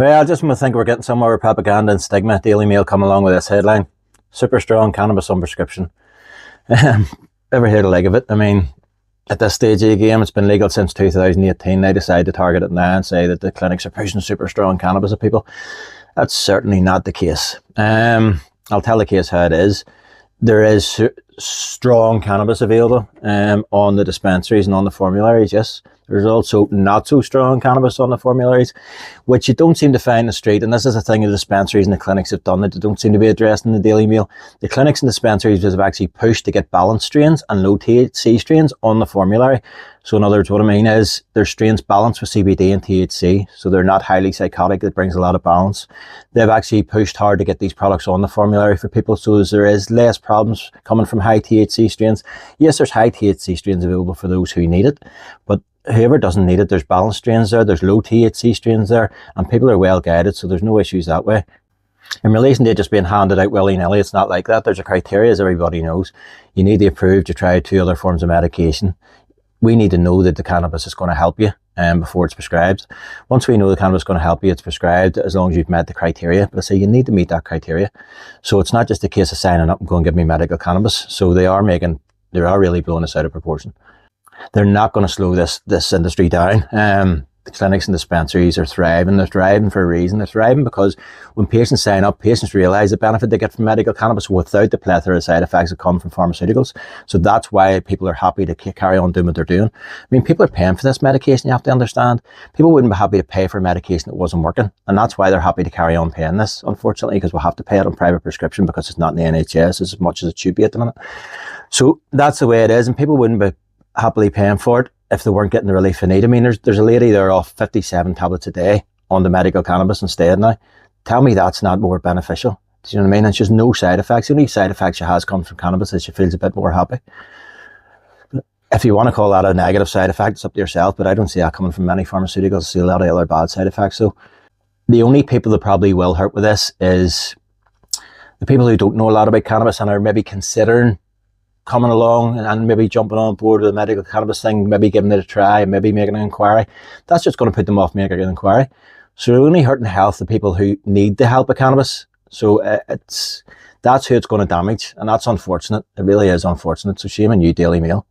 Well, I just think we're getting somewhere with propaganda and stigma. Daily Mail come along with this headline: super strong cannabis on prescription. Ever heard the like of it? I mean, at this stage of the game, it's been legal since 2018. They decide to target it now and say that the clinics are pushing super strong cannabis at people. That's certainly not the case. I'll tell the case how it is. There is strong cannabis available on the dispensaries and on the formularies, yes. There's also not so strong cannabis on the formularies, which you don't seem to find in the street. And this is a thing the dispensaries and the clinics have done that they don't seem to be addressed in the Daily Mail. The clinics and dispensaries have actually pushed to get balanced strains and low THC strains on the formulary. So in other words, what I mean is there's strains balanced with CBD and THC, so they're not highly psychotic. It brings a lot of balance. They've actually pushed hard to get these products on the formulary for people, so as there is less problems coming from high THC strains. Yes, there's high THC strains available for those who need it, but whoever doesn't need it, there's balanced strains there, there's low THC strains there, and people are well guided, so there's no issues that way. In relation to it just being handed out willy-nilly, it's not like that. There's a criteria, as everybody knows. You need to approve to try 2 other forms of medication. We need to know that the cannabis is going to help you before it's prescribed. Once we know the cannabis is going to help you, it's prescribed as long as you've met the criteria. But I say you need to meet that criteria. So it's not just a case of signing up and going, give me medical cannabis. So they are really blowing this out of proportion. They're not going to slow this industry down. The clinics and dispensaries are thriving. They're thriving for a reason. They're thriving because when patients sign up, patients realise the benefit they get from medical cannabis without the plethora of side effects that come from pharmaceuticals. So that's why people are happy to carry on doing what they're doing. I mean, people are paying for this medication, you have to understand. People wouldn't be happy to pay for a medication that wasn't working. And that's why they're happy to carry on paying this, unfortunately, because we'll have to pay it on private prescription because it's not in the NHS as much as it should be at the minute. So that's the way it is. And people wouldn't be happily paying for it if they weren't getting the relief they need. I mean, there's a lady there off 57 tablets a day on the medical cannabis instead now. Tell me that's not more beneficial. Do you know what I mean? It's just no side effects. The only side effects she has come from cannabis is she feels a bit more happy. But if you want to call that a negative side effect, it's up to yourself, but I don't see that coming from many pharmaceuticals. I see a lot of other bad side effects. So the only people that probably will hurt with this is the people who don't know a lot about cannabis and are maybe considering coming along and maybe jumping on board with the medical cannabis thing, maybe giving it a try and maybe making an inquiry. That's just going to put them off making an inquiry. So they're only hurting health the people who need the help of cannabis. So that's who it's going to damage, and that's unfortunate. It really is unfortunate. So shame on you, Daily Mail.